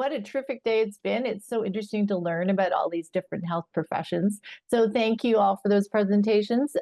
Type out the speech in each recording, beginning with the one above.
what a terrific day it's been. It's so interesting to learn about all these different health professions. So thank you all for those presentations.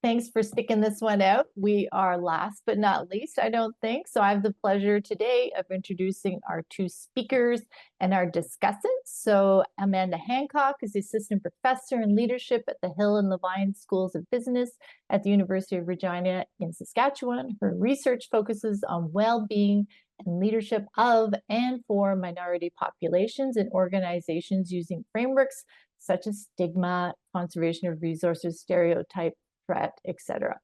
Thanks for sticking this one out. We are last but not least, I don't think. So I have the pleasure today of introducing our two speakers and our discussants. So Amanda Hancock is the assistant professor in leadership at the Hill and Levine Schools of Business at the University of Regina in Saskatchewan. Her research focuses on well-being and leadership of and for minority populations and organizations using frameworks such as stigma, conservation of resources, stereotype, threat, etc.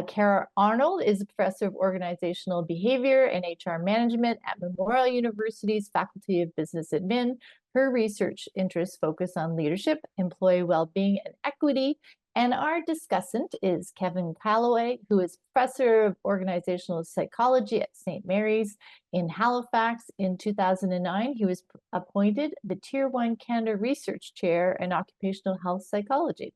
Kara Arnold is a professor of organizational behavior and HR management at Memorial University's Faculty of Business Admin. Her research interests focus on leadership, employee well-being, and equity. And our discussant is Kevin Calloway, who is professor of organizational psychology at St. Mary's in Halifax. In 2009, he was appointed the Tier 1 Canada Research Chair in Occupational Health Psychology.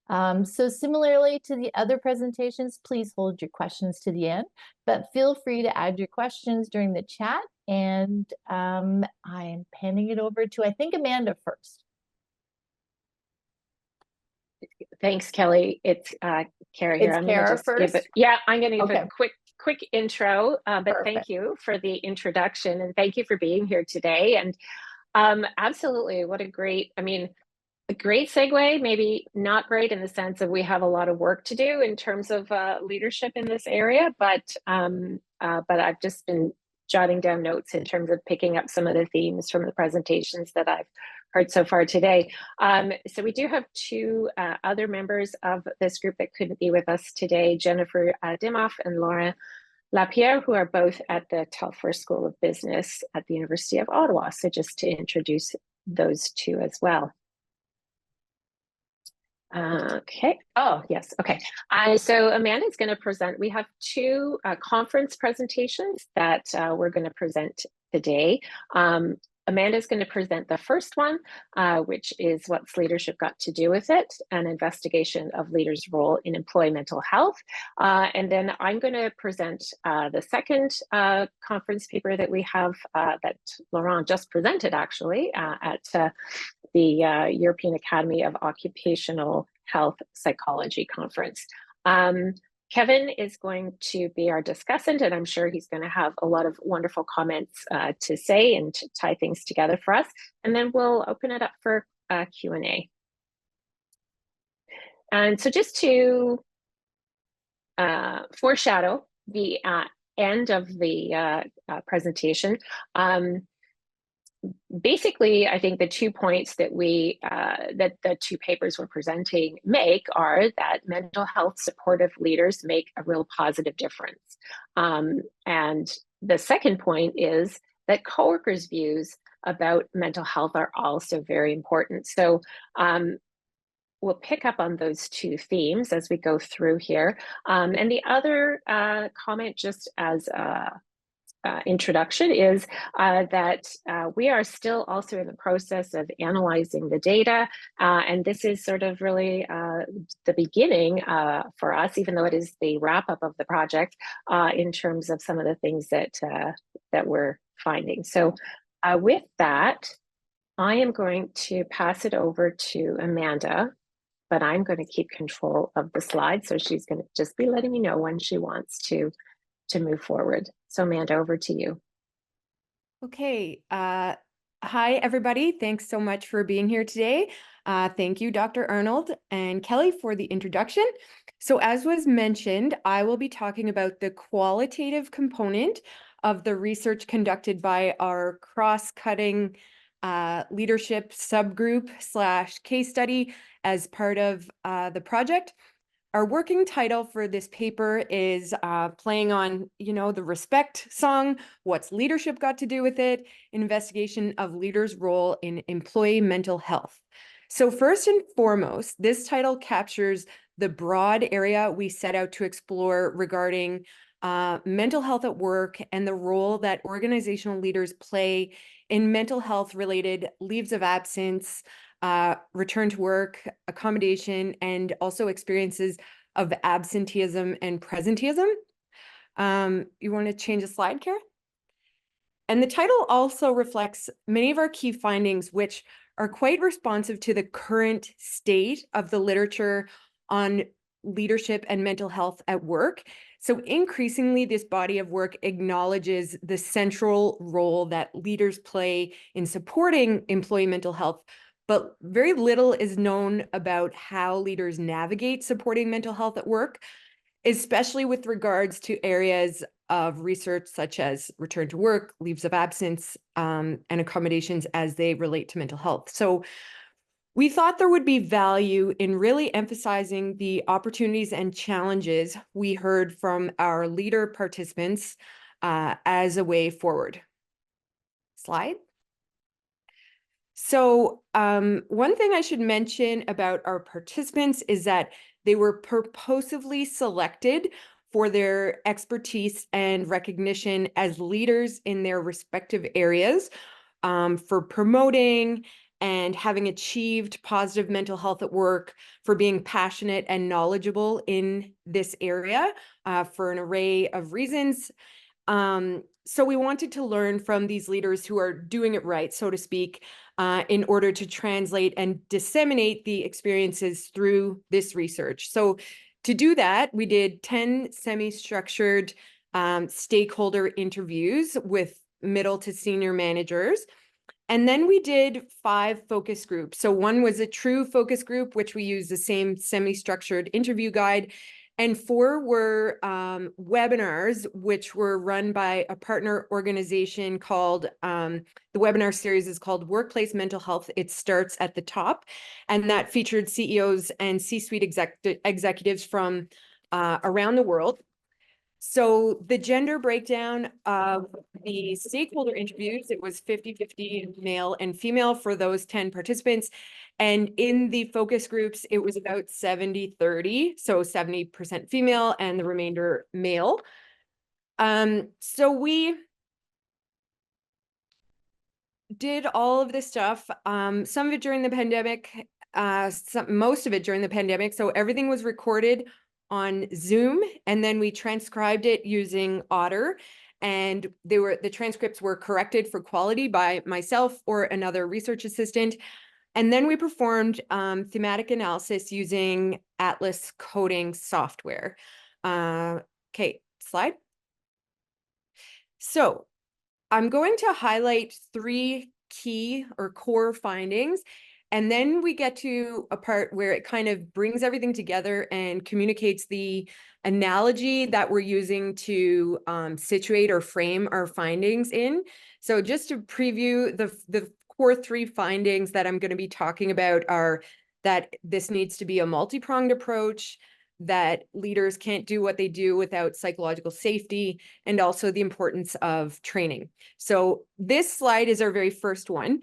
So similarly to the other presentations, please hold your questions to the end, but feel free to add your questions during the chat. And I am handing it over to, I think, Amanda first. Thanks, Kelly. It's Kara here. I'm going to just first. I'm going to give a quick intro, but perfect. Thank you for the introduction and thank you for being here today. And absolutely, what a great segue, maybe not great in the sense of we have a lot of work to do in terms of leadership in this area, but I've just been jotting down notes in terms of picking up some of the themes from the presentations that I've heard so far today. So we do have two other members of this group that couldn't be with us today, Jennifer Dimoff and Laura Lapierre, who are both at the Telfer School of Business at the University of Ottawa. So just to introduce those two as well. Okay. Oh, yes. Okay. So Amanda's going to present. We have two conference presentations that we're going to present today. Amanda's going to present the first one, which is What's Leadership Got to Do with It? An investigation of leaders' role in employee mental health. And then I'm going to present the second conference paper that we have that Laurent just presented actually at the European Academy of Occupational Health Psychology Conference. Kevin is going to be our discussant, and I'm sure he's going to have a lot of wonderful comments to say and to tie things together for us. And then we'll open it up for Q&A. And so just to foreshadow the end of the presentation, basically, I think the 2 points that that the two papers we're presenting make are that mental health supportive leaders make a real positive difference. And the second point is that coworkers' views about mental health are also very important. So we'll pick up on those two themes as we go through here. And the other comment, just as introduction, is that we are still also in the process of analyzing the data, and this is sort of really the beginning for us, even though it is the wrap-up of the project, in terms of some of the things that we're finding. So with that, I am going to pass it over to Amanda, but I'm going to keep control of the slides, so she's going to just be letting me know when she wants to move forward. So Amanda, over to you. Okay. Hi, everybody. Thanks so much for being here today. Thank you, Dr. Arnold and Kelly, for the introduction. So as was mentioned, I will be talking about the qualitative component of the research conducted by our cross-cutting leadership subgroup / case study as part of the project. Our working title for this paper is playing on, the Respect song, What's Leadership Got to Do with It? Investigation of leaders' role in employee mental health. So first and foremost, this title captures the broad area we set out to explore regarding mental health at work and the role that organizational leaders play in mental health related leaves of absence, return to work, accommodation, and also experiences of absenteeism and presenteeism. You want to change the slide, Kara? And the title also reflects many of our key findings, which are quite responsive to the current state of the literature on leadership and mental health at work. So increasingly, this body of work acknowledges the central role that leaders play in supporting employee mental health, but very little is known about how leaders navigate supporting mental health at work, especially with regards to areas of research such as return to work, leaves of absence, and accommodations as they relate to mental health. So we thought there would be value in really emphasizing the opportunities and challenges we heard from our leader participants as a way forward. Slide. So one thing I should mention about our participants is that they were purposefully selected for their expertise and recognition as leaders in their respective areas, for promoting and having achieved positive mental health at work, for being passionate and knowledgeable in this area, for an array of reasons. So we wanted to learn from these leaders who are doing it right, so to speak, in order to translate and disseminate the experiences through this research. So to do that, we did 10 semi-structured stakeholder interviews with middle to senior managers. And then we did 5 focus groups. So one was a true focus group, which we used the same semi-structured interview guide. And 4 were webinars, which were run by a partner organization called, the webinar series is called Workplace Mental Health. It starts at the top. And that featured CEOs and C-suite executives from around the world. So the gender breakdown of the stakeholder interviews, it was 50-50 male and female for those 10 participants. And in the focus groups, it was about 70-30, so 70% female and the remainder male. So we did all of this stuff, some of it during the pandemic, most of it during the pandemic. So everything was recorded on Zoom, and then we transcribed it using Otter, and the transcripts were corrected for quality by myself or another research assistant. And then we performed thematic analysis using Atlas coding software. Okay, slide. So I'm going to highlight 3 key or core findings, and then we get to a part where it kind of brings everything together and communicates the analogy that we're using to situate or frame our findings in. So just to preview, the core 3 findings that I'm going to be talking about are that this needs to be a multi-pronged approach, that leaders can't do what they do without psychological safety, and also the importance of training. So this slide is our very first one.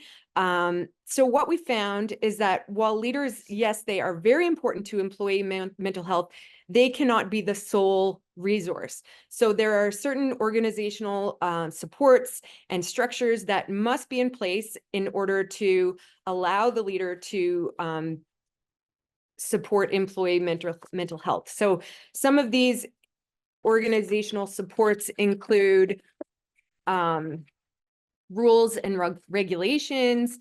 So what we found is that while leaders, yes, they are very important to employee mental health, they cannot be the sole resource. So there are certain organizational supports and structures that must be in place in order to allow the leader to support employee mental health. So some of these organizational supports include rules and regulations,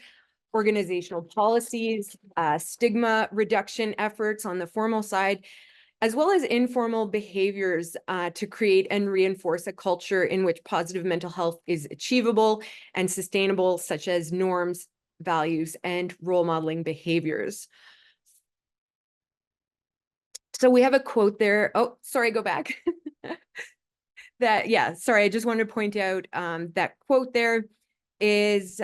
organizational policies, stigma reduction efforts on the formal side, as well as informal behaviors to create and reinforce a culture in which positive mental health is achievable and sustainable, such as norms, values, and role modeling behaviors. So we have a quote there. Oh, sorry, go back. Sorry, I just wanted to point out that quote there is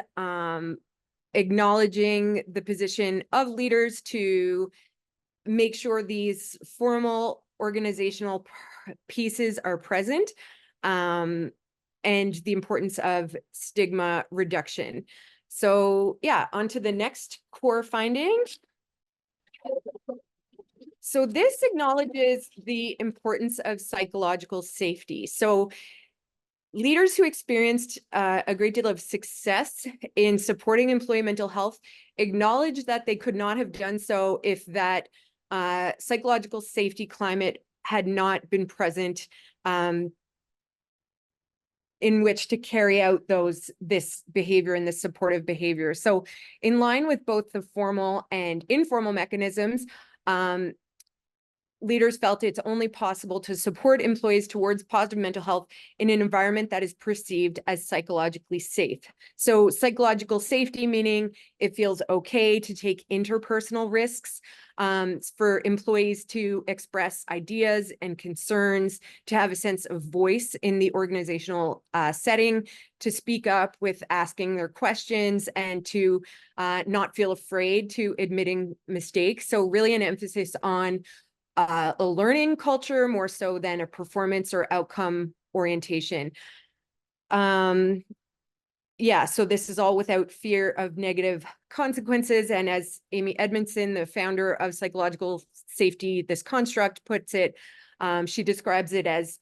acknowledging the position of leaders to make sure these formal organizational pieces are present, and the importance of stigma reduction. So yeah, on to the next core finding. So this acknowledges the importance of psychological safety. So leaders who experienced a great deal of success in supporting employee mental health acknowledge that they could not have done so if that psychological safety climate had not been present in which to carry out this behavior and this supportive behavior. So in line with both the formal and informal mechanisms, leaders felt it's only possible to support employees towards positive mental health in an environment that is perceived as psychologically safe. So psychological safety, meaning it feels okay to take interpersonal risks, for employees to express ideas and concerns, to have a sense of voice in the organizational setting, to speak up with asking their questions, and to not feel afraid to admitting mistakes. So really an emphasis on a learning culture more so than a performance or outcome orientation. Yeah, so this is all without fear of negative consequences. And as Amy Edmondson, the founder of Psychological Safety, this construct puts it, she describes it as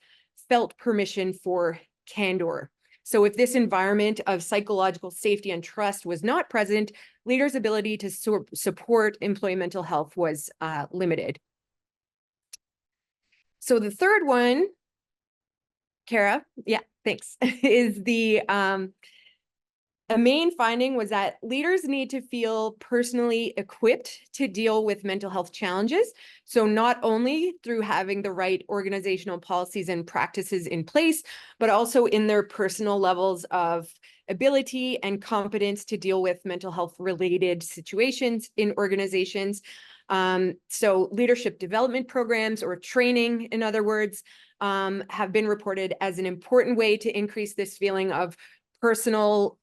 felt permission for candor. So if this environment of psychological safety and trust was not present, leaders' ability to support employee mental health was limited. So the third one, Kara, yeah, thanks, is a main finding was that leaders need to feel personally equipped to deal with mental health challenges. So not only through having the right organizational policies and practices in place, but also in their personal levels of ability and competence to deal with mental health related situations in organizations. So leadership development programs, or training, in other words, have been reported as an important way to increase this feeling of personal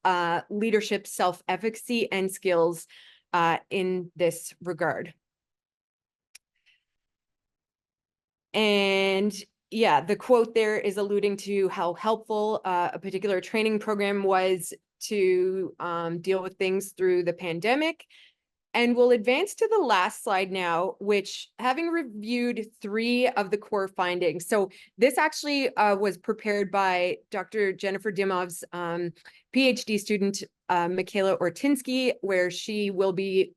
leadership, self-efficacy, and skills in this regard. And yeah, the quote there is alluding to how helpful a particular training program was to deal with things through the pandemic. And we'll advance to the last slide now, which, having reviewed 3 of the core findings. So this actually was prepared by Dr. Jennifer Dimov's PhD student, Michaela Ortinsky, where she will be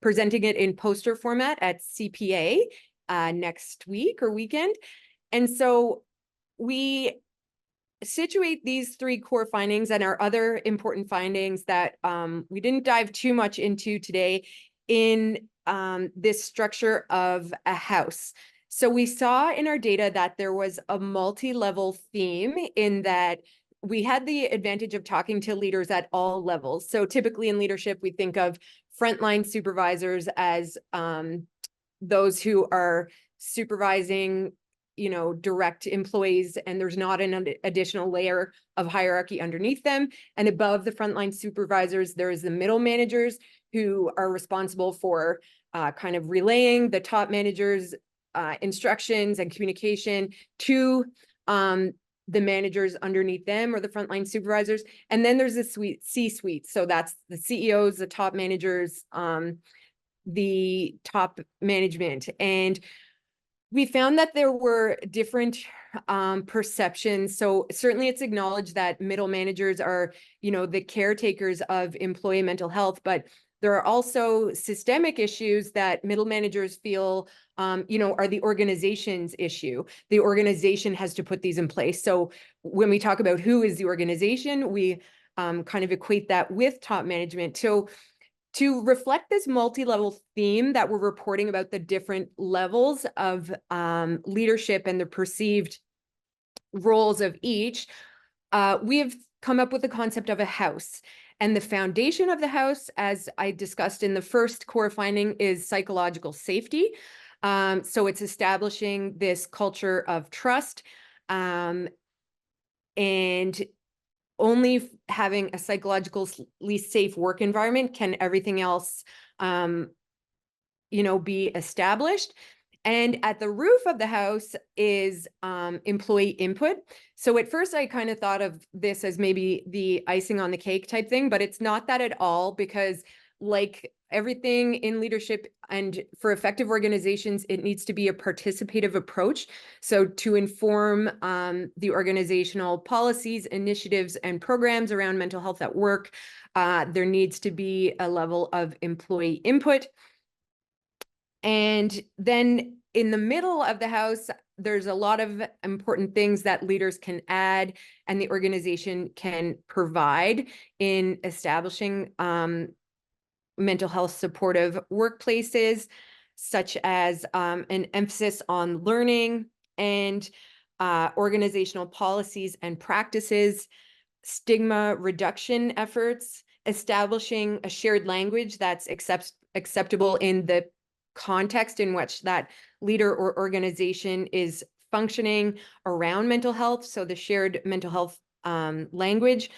presenting it in poster format at CPA next week or weekend. And so we situate these 3 core findings and our other important findings that we didn't dive too much into today in this structure of a house. So we saw in our data that there was a multi-level theme, in that we had the advantage of talking to leaders at all levels. So typically in leadership, we think of frontline supervisors as those who are supervising, direct employees, and there's not an additional layer of hierarchy underneath them. And above the frontline supervisors, there is the middle managers, who are responsible for kind of relaying the top managers' instructions and communication to the managers underneath them, or the frontline supervisors. And then there's the C-suite. So that's the CEOs, the top managers, the top management. And we found that there were different perceptions. So certainly it's acknowledged that middle managers are, the caretakers of employee mental health, but there are also systemic issues that middle managers feel, are the organization's issue. The organization has to put these in place. So when we talk about who is the organization, we kind of equate that with top management. So to reflect this multi-level theme that we're reporting about the different levels of leadership and the perceived roles of each, we have come up with the concept of a house. And the foundation of the house, as I discussed in the first core finding, is psychological safety. So it's establishing this culture of trust, and only having a psychologically safe work environment can everything else, be established. And at the roof of the house is employee input. So at first I kind of thought of this as maybe the icing on the cake type thing, but it's not that at all, because like everything in leadership and for effective organizations, it needs to be a participative approach. So to inform the organizational policies, initiatives, and programs around mental health at work, there needs to be a level of employee input. And then in the middle of the house, there's a lot of important things that leaders can add and the organization can provide in establishing mental health supportive workplaces, such as an emphasis on learning and organizational policies and practices, stigma reduction efforts, establishing a shared language that's acceptable in the context in which that leader or organization is functioning around mental health. So the shared mental health language,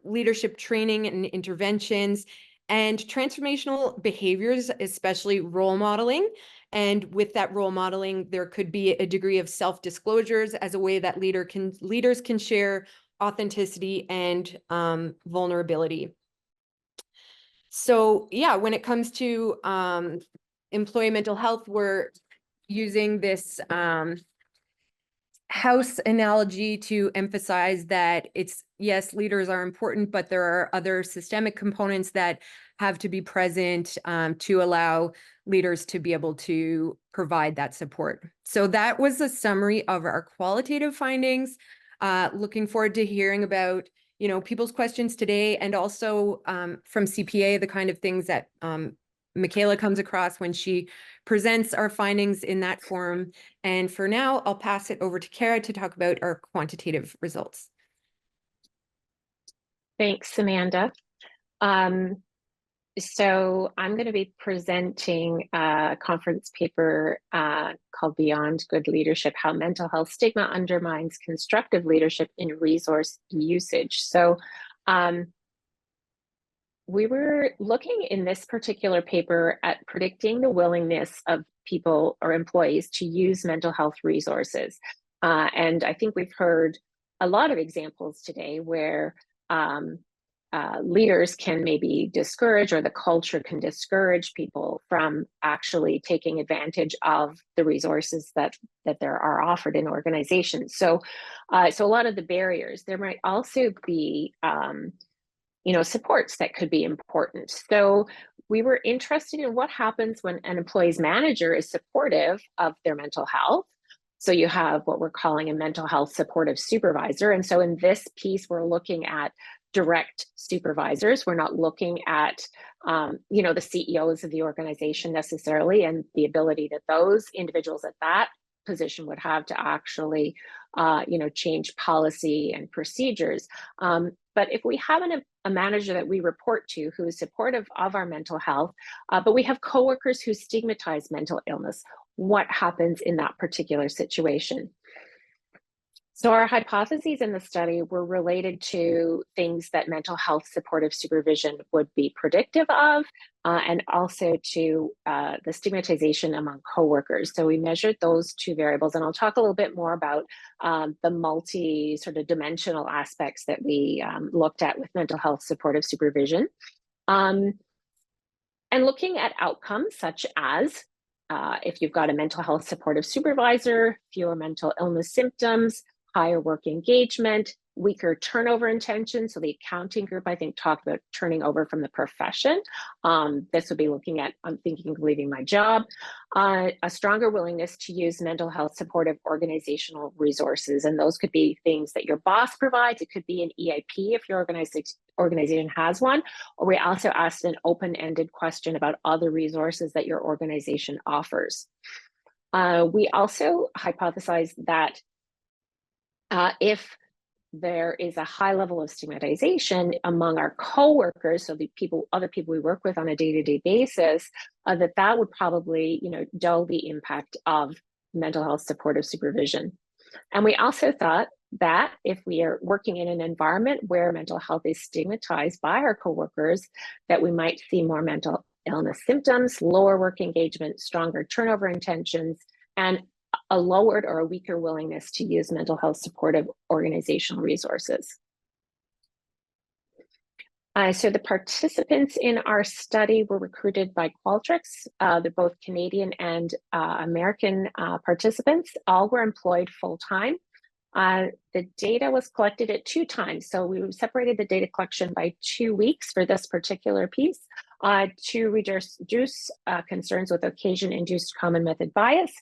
leadership training and interventions, and transformational behaviors, especially role modeling. And with that role modeling, there could be a degree of self-disclosures as a way that leaders can share authenticity and vulnerability. So yeah, when it comes to employee mental health, we're using this house analogy to emphasize that yes, leaders are important, but there are other systemic components that have to be present to allow leaders to be able to provide that support. So that was a summary of our qualitative findings. Looking forward to hearing about, people's questions today, and also from CPA, the kind of things that Michaela comes across when she presents our findings in that forum. And for now, I'll pass it over to Kara to talk about our quantitative results. Thanks, Amanda. So I'm going to be presenting a conference paper called Beyond Good Leadership, How Mental Health Stigma Undermines Constructive Leadership in Resource Usage. So we were looking in this particular paper at predicting the willingness of people or employees to use mental health resources. And I think we've heard a lot of examples today where leaders can maybe discourage, or the culture can discourage people from actually taking advantage of the resources that there are offered in organizations. So a lot of the barriers. There might also be supports that could be important. So we were interested in what happens when an employee's manager is supportive of their mental health. So you have what we're calling a mental health supportive supervisor. And so in this piece, we're looking at direct supervisors. We're not looking at, the CEOs of the organization necessarily, and the ability that those individuals at that position would have to actually, change policy and procedures. But if we have a manager that we report to who is supportive of our mental health, but we have coworkers who stigmatize mental illness, what happens in that particular situation? So our hypotheses in the study were related to things that mental health supportive supervision would be predictive of, and also to the stigmatization among coworkers. So we measured those two variables, and I'll talk a little bit more about the multi sort of dimensional aspects that we looked at with mental health supportive supervision. And looking at outcomes such as if you've got a mental health supportive supervisor, fewer mental illness symptoms, higher work engagement, weaker turnover intention. So the accounting group, I think, talked about turning over from the profession. This would be looking at, I'm thinking of leaving my job. A stronger willingness to use mental health supportive organizational resources. And those could be things that your boss provides. It could be an EIP if your organization has one. Or we also asked an open-ended question about other resources that your organization offers. We also hypothesized that if there is a high level of stigmatization among our coworkers, so the other people we work with on a day-to-day basis, that would probably, dull the impact of mental health supportive supervision. And we also thought that if we are working in an environment where mental health is stigmatized by our coworkers, that we might see more mental illness symptoms, lower work engagement, stronger turnover intentions, and a lowered or a weaker willingness to use mental health supportive organizational resources. So the participants in our study were recruited by Qualtrics. They're both Canadian and American participants. All were employed full-time. The data was collected at 2 times. So we separated the data collection by 2 weeks for this particular piece to reduce concerns with occasion-induced common method bias.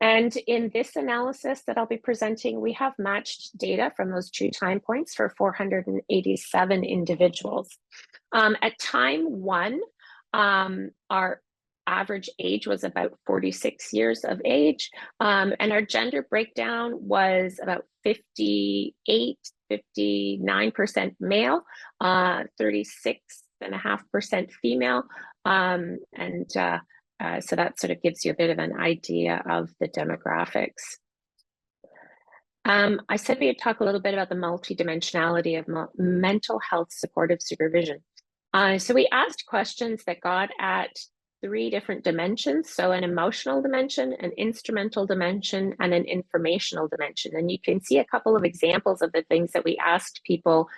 And in this analysis that I'll be presenting, we have matched data from those 2 time points for 487 individuals. At time 1, our average age was about 46 years of age, and our gender breakdown was about 59% male, 36.5% female, so that sort of gives you a bit of an idea of the demographics. I said we would talk a little bit about the multidimensionality of mental health supportive supervision. So we asked questions that got at 3 different dimensions. So an emotional dimension, an instrumental dimension, and an informational dimension. And you can see a couple of examples of the things that we asked people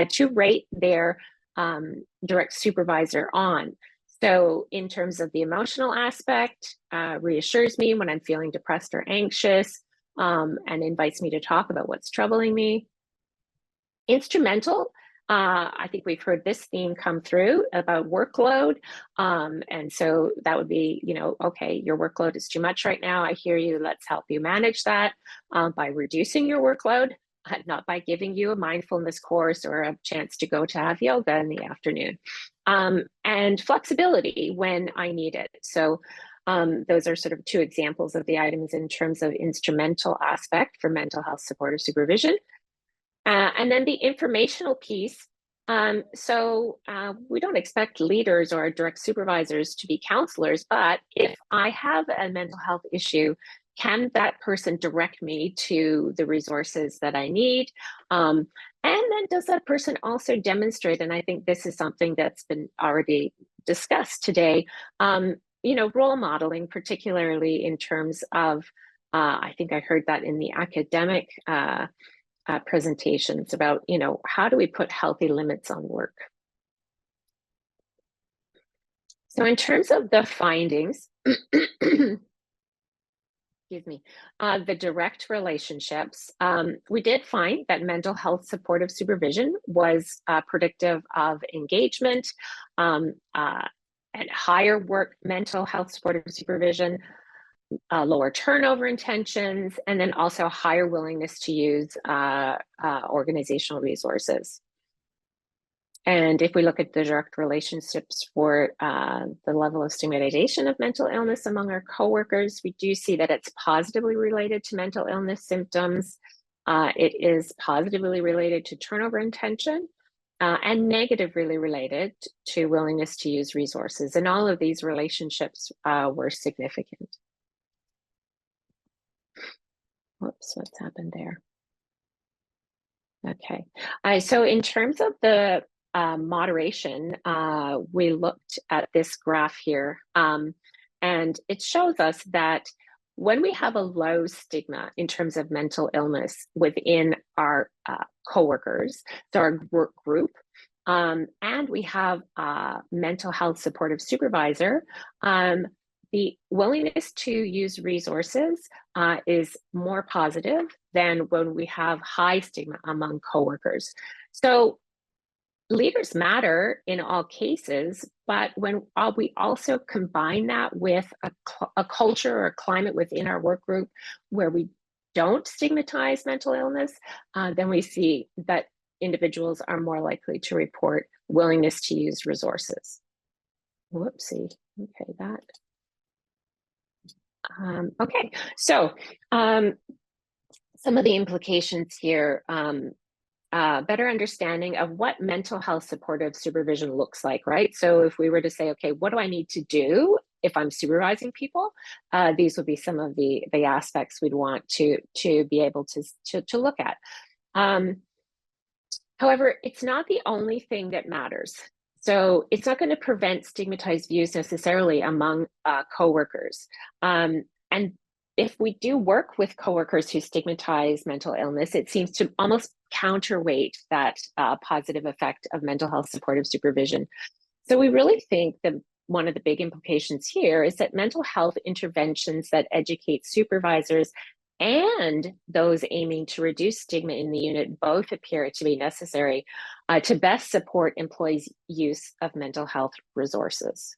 to rate their direct supervisor on. So in terms of the emotional aspect, reassures me when I'm feeling depressed or anxious, and invites me to talk about what's troubling me. Instrumental, I think we've heard this theme come through about workload. And so that would be, okay, your workload is too much right now. I hear you. Let's help you manage that by reducing your workload, not by giving you a mindfulness course or a chance to go to have yoga in the afternoon. And flexibility when I need it. So those are sort of 2 examples of the items in terms of instrumental aspect for mental health supportive supervision. And then the informational piece. So we don't expect leaders or direct supervisors to be counselors, but if I have a mental health issue, can that person direct me to the resources that I need? And then does that person also demonstrate, and I think this is something that's been already discussed today, role modeling, particularly in terms of, I think I heard that in the academic presentations about, how do we put healthy limits on work? So in terms of the findings, excuse me, the direct relationships, we did find that mental health supportive supervision was predictive of engagement, and higher work mental health supportive supervision, lower turnover intentions, and then also higher willingness to use organizational resources. And if we look at the direct relationships for the level of stigmatization of mental illness among our coworkers, we do see that it's positively related to mental illness symptoms. It is positively related to turnover intention, and negatively related to willingness to use resources. And all of these relationships were significant. Whoops, what's happened there? Okay, so in terms of the moderation, we looked at this graph here, and it shows us that when we have a low stigma in terms of mental illness within our coworkers, so our work group, and we have a mental health supportive supervisor, the willingness to use resources is more positive than when we have high stigma among coworkers. So leaders matter in all cases, but when we also combine that with a culture or a climate within our work group where we don't stigmatize mental illness, then we see that individuals are more likely to report willingness to use resources. Whoopsie, okay, that. Okay, so some of the implications here, better understanding of what mental health supportive supervision looks like, right? So if we were to say, okay, what do I need to do if I'm supervising people? These would be some of the aspects we'd want to be able to look at. However, it's not the only thing that matters. So it's not going to prevent stigmatized views necessarily among coworkers. And if we do work with coworkers who stigmatize mental illness, it seems to almost counterweight that positive effect of mental health supportive supervision. So we really think that one of the big implications here is that mental health interventions that educate supervisors and those aiming to reduce stigma in the unit both appear to be necessary to best support employees' use of mental health resources.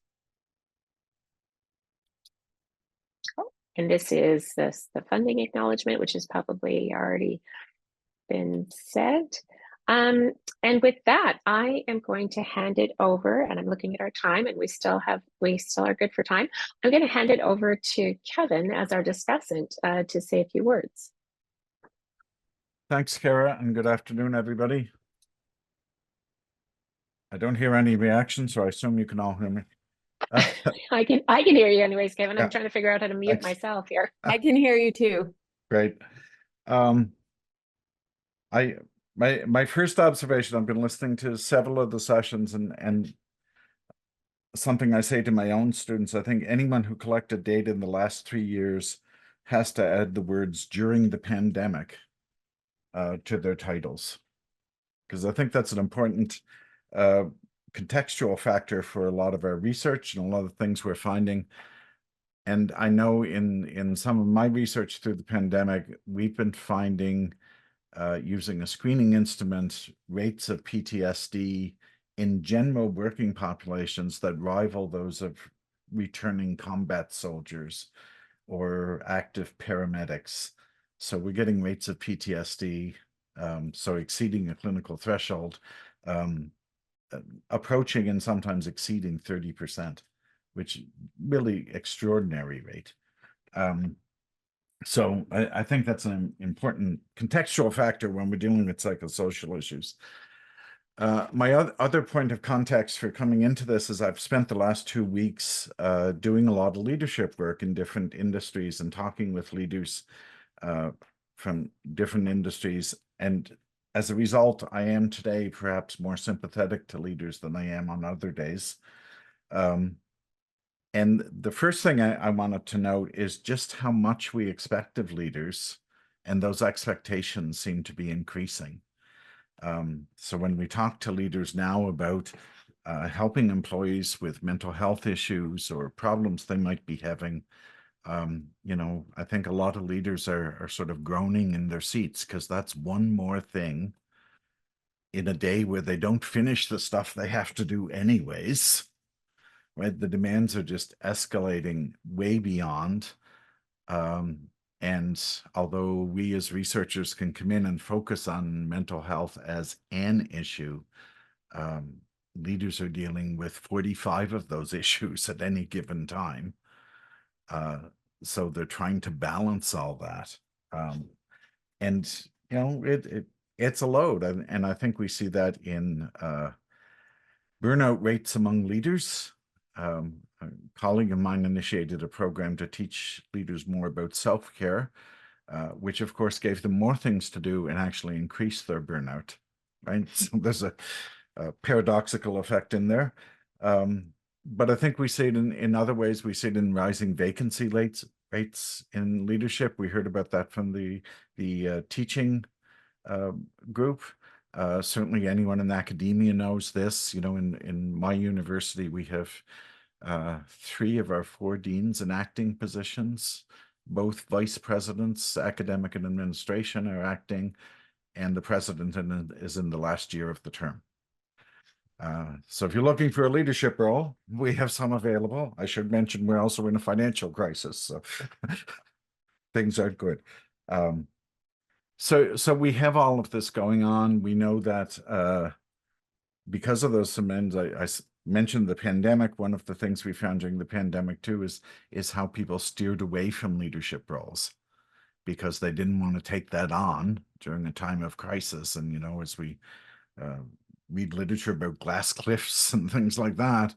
And this is the funding acknowledgement, which has probably already been said. And with that, I am going to hand it over, and I'm looking at our time, and we still are good for time. I'm going to hand it over to Kevin as our discussant to say a few words. Thanks, Kara, and good afternoon, everybody. I don't hear any reaction, so I assume you can all hear me. I can hear you anyways, Kevin. Yeah. I'm trying to figure out how to mute Thanks. myself here. I can hear you too. Great. My first observation, I've been listening to several of the sessions, and something I say to my own students, I think anyone who collected data in the last 3 years has to add the words "during the pandemic" to their titles, because I think that's an important contextual factor for a lot of our research and a lot of things we're finding. And I know in some of my research through the pandemic, we've been finding, using a screening instrument, rates of PTSD in general working populations that rival those of returning combat soldiers or active paramedics. So we're getting rates of PTSD, so exceeding a clinical threshold, approaching and sometimes exceeding 30%, which really extraordinary rate. So I think that's an important contextual factor when we're dealing with psychosocial issues. My other point of context for coming into this is I've spent the last 2 weeks doing a lot of leadership work in different industries and talking with leaders from different industries. And as a result, I am today perhaps more sympathetic to leaders than I am on other days. And the first thing I wanted to note is just how much we expect of leaders, and those expectations seem to be increasing. So when we talk to leaders now about helping employees with mental health issues or problems they might be having, I think a lot of leaders are sort of groaning in their seats, because that's one more thing in a day where they don't finish the stuff they have to do anyways, right? The demands are just escalating way beyond. And although we as researchers can come in and focus on mental health as an issue, leaders are dealing with 45 of those issues at any given time. So they're trying to balance all that. And, it's a load. And I think we see that in burnout rates among leaders. A colleague of mine initiated a program to teach leaders more about self-care, which of course gave them more things to do and actually increased their burnout, right? So there's a paradoxical effect in there. But I think we see it in other ways. We see it in rising vacancy rates in leadership. We heard about that from the teaching group. Certainly anyone in academia knows this. In my university, we have 3 of our 4 deans in acting positions. Both vice presidents, academic and administration, are acting, and the president is in the last year of the term. So if you're looking for a leadership role, we have some available. I should mention we're also in a financial crisis, so things aren't good. So we have all of this going on. We know that because of those demands, I mentioned the pandemic. One of the things we found during the pandemic too is how people steered away from leadership roles because they didn't want to take that on during a time of crisis. And as we read literature about glass cliffs and things like that,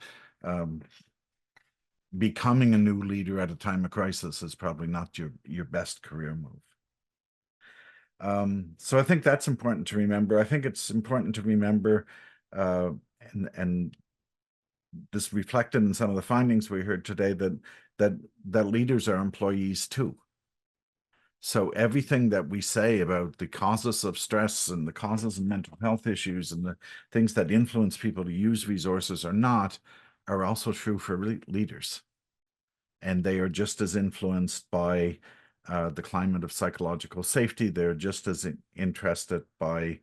becoming a new leader at a time of crisis is probably not your best career move. So I think that's important to remember. I think it's important to remember, and this reflected in some of the findings we heard today, that leaders are employees too. So everything that we say about the causes of stress and the causes of mental health issues and the things that influence people to use resources or not are also true for leaders. And they are just as influenced by the climate of psychological safety. They're just as interested by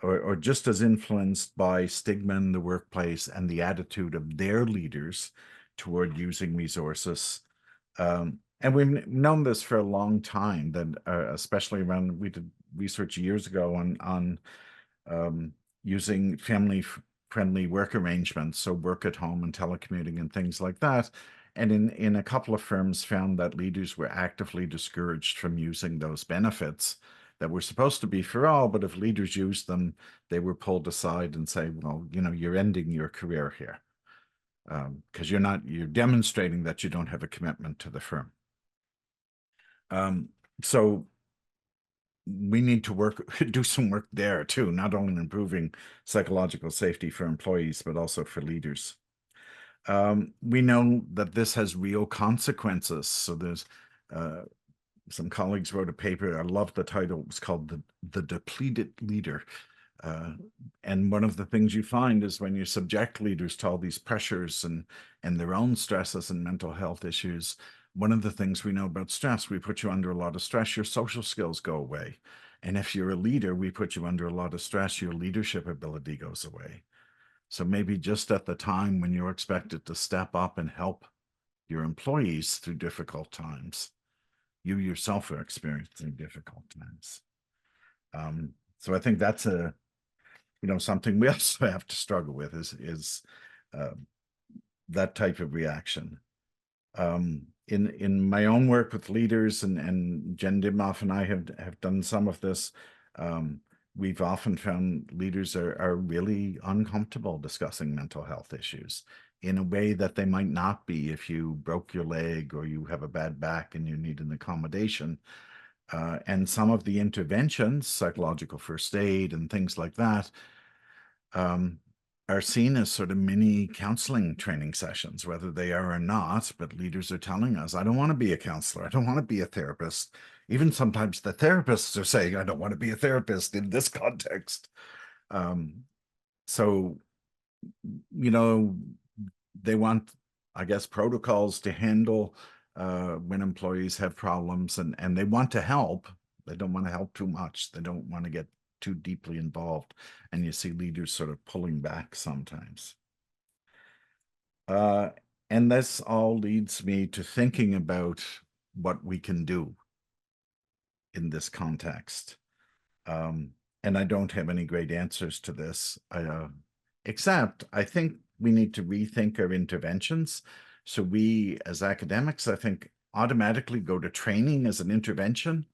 or just as influenced by stigma in the workplace and the attitude of their leaders toward using resources. And we've known this for a long time, that especially around, we did research years ago on using family-friendly work arrangements, so work at home and telecommuting and things like that. And in a couple of firms found that leaders were actively discouraged from using those benefits that were supposed to be for all, but if leaders used them, they were pulled aside and say, well, you know, you're ending your career here because you're demonstrating that you don't have a commitment to the firm. So we need to do some work there too, not only improving psychological safety for employees, but also for leaders. We know that this has real consequences. So there's some colleagues wrote a paper. I love the title. It was called The Depleted Leader. And one of the things you find is when you subject leaders to all these pressures and their own stresses and mental health issues, one of the things we know about stress, we put you under a lot of stress, your social skills go away. And if you're a leader, we put you under a lot of stress, your leadership ability goes away. So maybe just at the time when you're expected to step up and help your employees through difficult times, you yourself are experiencing difficult times. So I think that's something we also have to struggle with is that type of reaction. In my own work with leaders, and Jen Dimmoff and I have done some of this, we've often found leaders are really uncomfortable discussing mental health issues in a way that they might not be if you broke your leg or you have a bad back and you need an accommodation. And some of the interventions, psychological first aid and things like that, are seen as sort of mini counseling training sessions, whether they are or not, but leaders are telling us, I don't want to be a counselor. I don't want to be a therapist. Even sometimes the therapists are saying, I don't want to be a therapist in this context. So, they want, I guess, protocols to handle when employees have problems, and they want to help. They don't want to help too much. They don't want to get too deeply involved, and you see leaders sort of pulling back sometimes. And this all leads me to thinking about what we can do in this context. And I don't have any great answers to this, except I think we need to rethink our interventions. So we, as academics, I think, automatically go to training as an intervention.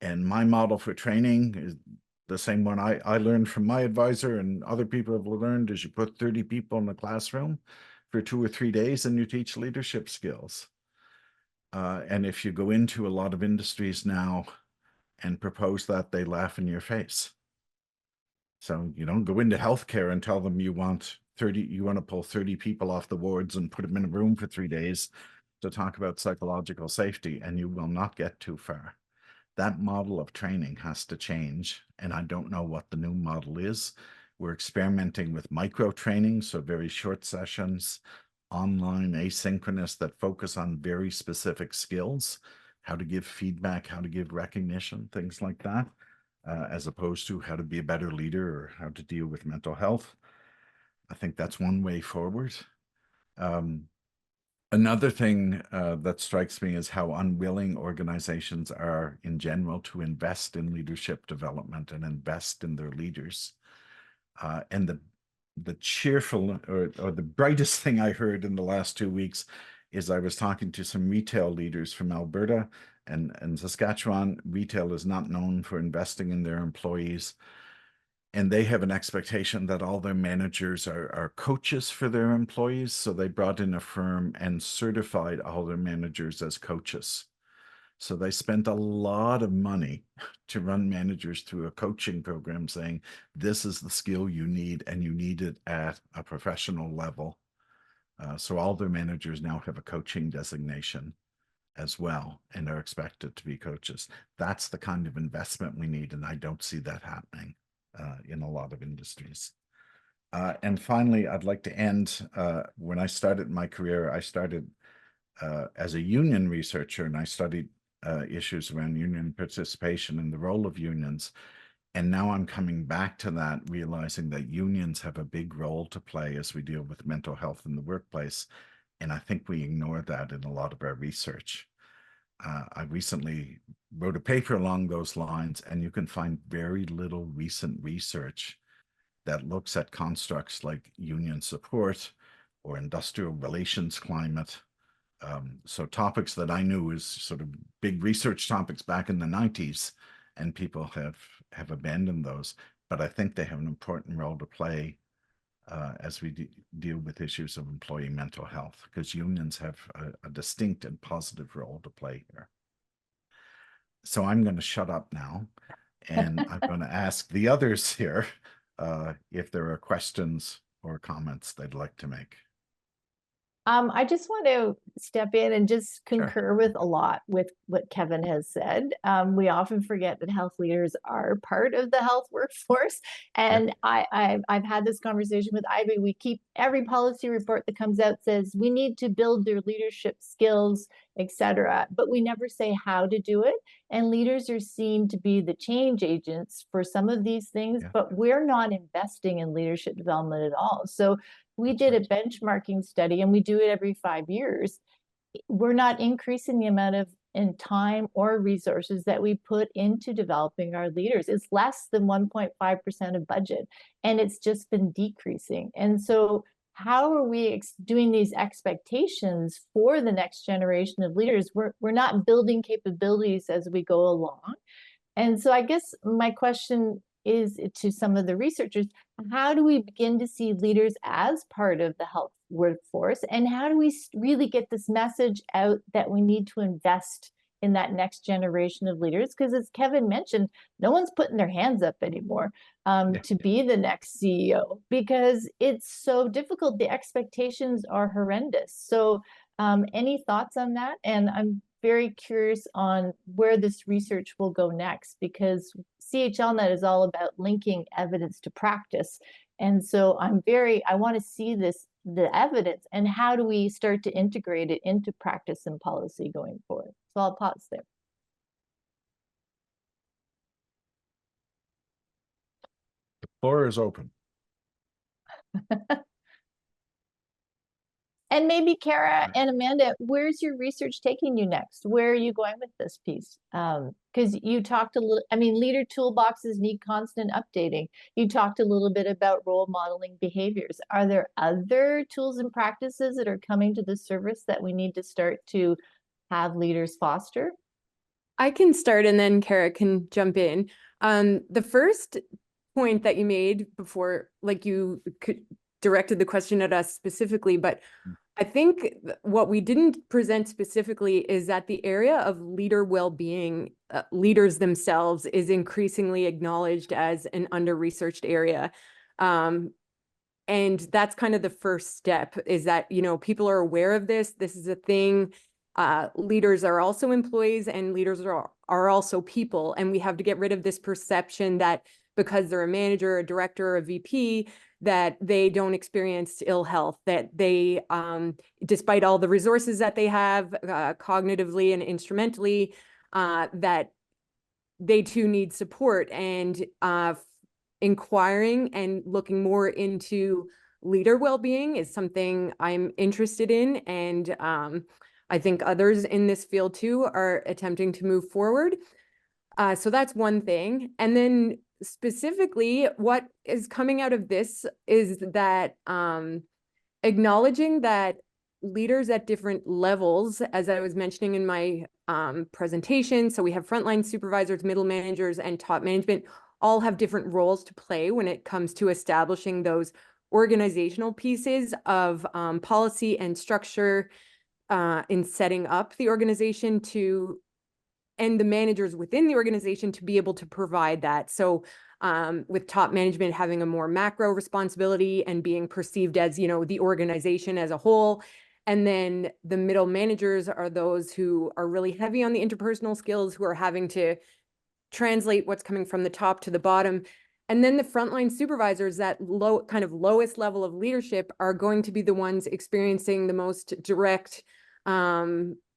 And my model for training is the same one I learned from my advisor and other people have learned, is you put 30 people in a classroom for 2 or 3 days and you teach leadership skills. And if you go into a lot of industries now and propose that, they laugh in your face. So you don't go into healthcare and tell them you want to pull 30 people off the wards and put them in a room for 3 days to talk about psychological safety, and you will not get too far. That model of training has to change, and I don't know what the new model is. We're experimenting with micro training, so very short sessions, online, asynchronous, that focus on very specific skills, how to give feedback, how to give recognition, things like that, as opposed to how to be a better leader or how to deal with mental health. I think that's one way forward. Another thing that strikes me is how unwilling organizations are in general to invest in leadership development and invest in their leaders. And the cheerful or the brightest thing I heard in the last 2 weeks is I was talking to some retail leaders from Alberta, and Saskatchewan. Retail is not known for investing in their employees. And they have an expectation that all their managers are coaches for their employees. So they brought in a firm and certified all their managers as coaches. So they spent a lot of money to run managers through a coaching program saying, this is the skill you need, and you need it at a professional level. So all their managers now have a coaching designation as well, and are expected to be coaches. That's the kind of investment we need, and I don't see that happening in a lot of industries. And finally, I'd like to end, when I started my career, I started as a union researcher, and I studied issues around union participation and the role of unions. And now I'm coming back to that, realizing that unions have a big role to play as we deal with mental health in the workplace. And I think we ignore that in a lot of our research. I recently wrote a paper along those lines, and you can find very little recent research that looks at constructs like union support or industrial relations climate. So topics that I knew as sort of big research topics back in the 90s, and people have abandoned those. But I think they have an important role to play as we deal with issues of employee mental health, because unions have a distinct and positive role to play here. So I'm going to shut up now, and I'm going to ask the others here if there are questions or comments they'd like to make. I just want to step in and just Sure. concur with a lot with what Kevin has said. We often forget that health leaders are part of the health workforce. And I've had this conversation with Ivy. We keep every policy report that comes out says we need to build their leadership skills, etc. But we never say how to do it. And leaders are seen to be the change agents for some of these things, but we're not investing in leadership development at all. So we did a benchmarking study, and we do it every 5 years. We're not increasing the amount of time or resources that we put into developing our leaders. It's less than 1.5% of budget, and it's just been decreasing. And so how are we doing these expectations for the next generation of leaders? We're not building capabilities as we go along. And so I guess my question is to some of the researchers, how do we begin to see leaders as part of the health workforce? And how do we really get this message out that we need to invest in that next generation of leaders? Because as Kevin mentioned, no one's putting their hands up anymore to be the next CEO, because it's so difficult. The expectations are horrendous. So any thoughts on that? And I'm very curious on where this research will go next, because CHLNet is all about linking evidence to practice. And so I want to see the evidence, and how do we start to integrate it into practice and policy going forward? So I'll pause there. The floor is open. And maybe Kara and Amanda, where's your research taking you next? Where are you going with this piece? Because you talked a little, leader toolboxes need constant updating. You talked a little bit about role modeling behaviors. Are there other tools and practices that are coming to the service that we need to start to have leaders foster? I can start, and then Kara can jump in. The first point that you made before, like you directed the question at us specifically, but I think what we didn't present specifically is that the area of leader well-being, leaders themselves, is increasingly acknowledged as an under-researched area. And that's kind of the first step, is that, people are aware of this. This is a thing. Leaders are also employees, and leaders are also people. And we have to get rid of this perception that because they're a manager, a director, or a VP, that they don't experience ill health, that they, despite all the resources that they have cognitively and instrumentally, that they too need support. And inquiring and looking more into leader well-being is something I'm interested in. And I think others in this field too are attempting to move forward. So that's one thing. And then specifically, what is coming out of this is that acknowledging that leaders at different levels, as I was mentioning in my presentation, so we have frontline supervisors, middle managers, and top management, all have different roles to play when it comes to establishing those organizational pieces of policy and structure in setting up the organization and the managers within the organization to be able to provide that. So with top management having a more macro responsibility and being perceived as, the organization as a whole. And then the middle managers are those who are really heavy on the interpersonal skills, who are having to translate what's coming from the top to the bottom. And then the frontline supervisors, that lowest level of leadership, are going to be the ones experiencing the most direct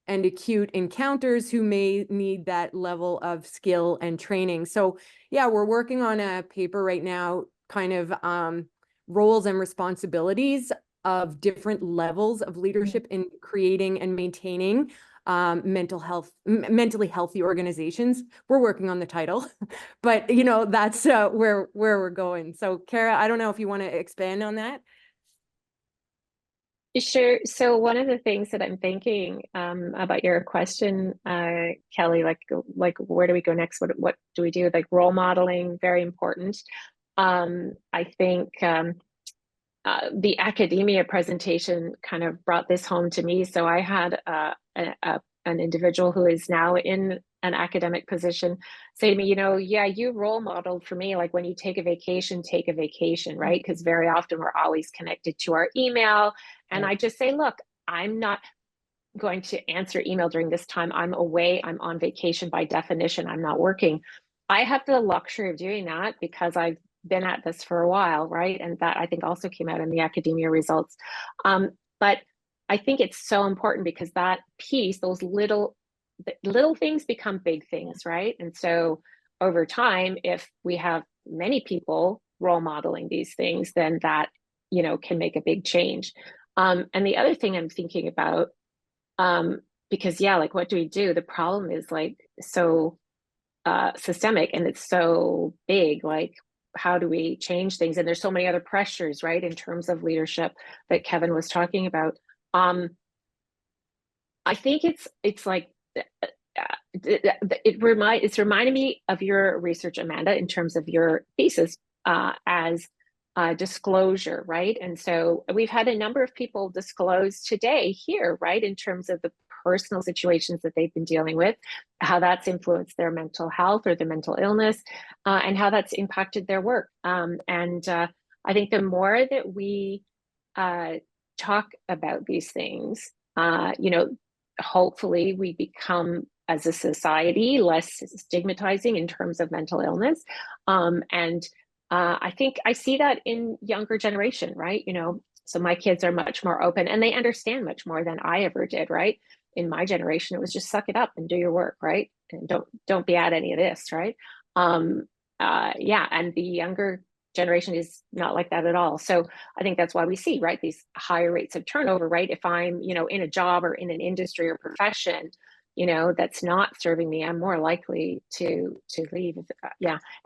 and acute encounters, who may need that level of skill and training. So yeah, we're working on a paper right now, kind of roles and responsibilities of different levels of leadership in creating and maintaining mentally healthy organizations. We're working on the title, but that's where we're going. So Kara, I don't know if you want to expand on that. Sure. So one of the things that I'm thinking about your question, Kelly, like where do we go next? What do we do? Like role modeling, very important. I think the academia presentation kind of brought this home to me. So I had an individual who is now in an academic position say to me, yeah, you role modeled for me, like when you take a vacation, right? Because very often we're always connected to our email. And I just say, look, I'm not going to answer email during this time. I'm away, I'm on vacation by definition, I'm not working. I have the luxury of doing that because I've been at this for a while, right? And that I think also came out in the academia results. But I think it's so important because that piece, those little things become big things, right? And so over time, if we have many people role modeling these things, then that, can make a big change. And the other thing I'm thinking about, because like, what do we do? The problem is like so systemic and it's so big, like, how do we change things? And there's so many other pressures, right, in terms of leadership that Kevin was talking about. I think it's like it's reminding me of your research, Amanda, in terms of your thesis as disclosure, right? And so we've had a number of people disclose today here, right, in terms of the personal situations that they've been dealing with, how that's influenced their mental health or their mental illness, and how that's impacted their work. And I think the more that we talk about these things, hopefully we become, as a society, less stigmatizing in terms of mental illness. And I think I see that in younger generation, right? So my kids are much more open and they understand much more than I ever did, right? In my generation, it was just suck it up and do your work, right? And don't be at any of this, right? And the younger generation is not like that at all. So I think that's why we see, right, these higher rates of turnover, right? If I'm, in a job or in an industry or profession, that's not serving me, I'm more likely to leave.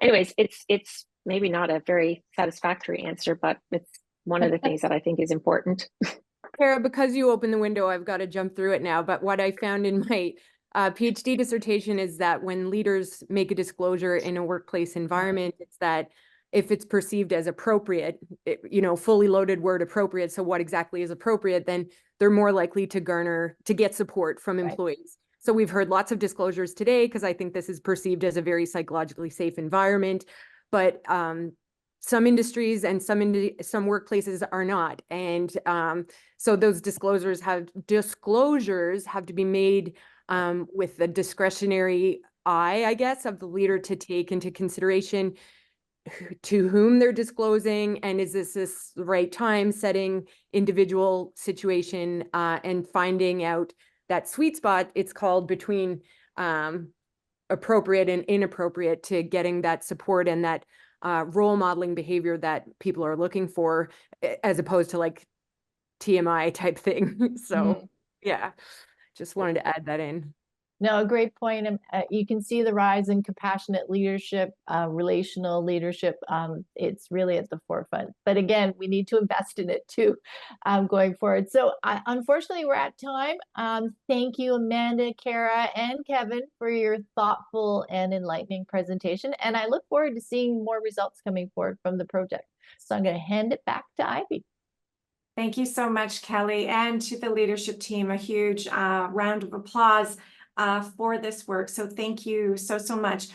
Anyways, it's maybe not a very satisfactory answer, but it's one of the things that I think is important. Kara, because you opened the window, I've got to jump through it now. But what I found in my PhD dissertation is that when leaders make a disclosure in a workplace environment, it's that if it's perceived as appropriate, fully loaded word appropriate, so what exactly is appropriate, then they're more likely to get support from employees. Right. So we've heard lots of disclosures today because I think this is perceived as a very psychologically safe environment. But some industries and some workplaces are not. And so those disclosures have to be made with the discretionary eye, I guess, of the leader to take into consideration to whom they're disclosing, and is this the right time, setting individual situation and finding out that sweet spot, it's called, between appropriate and inappropriate to getting that support and that role modeling behavior that people are looking for, as opposed to like TMI type thing. So just wanted to add that in. No, a great point. You can see the rise in compassionate leadership, relational leadership. It's really at the forefront. But again, we need to invest in it too, going forward. So unfortunately, we're at time. Thank you, Amanda, Kara, and Kevin, for your thoughtful and enlightening presentation. And I look forward to seeing more results coming forward from the project. So I'm going to hand it back to Ivy. Thank you so much, Kelly, and to the leadership team, a huge round of applause for this work. So thank you so much.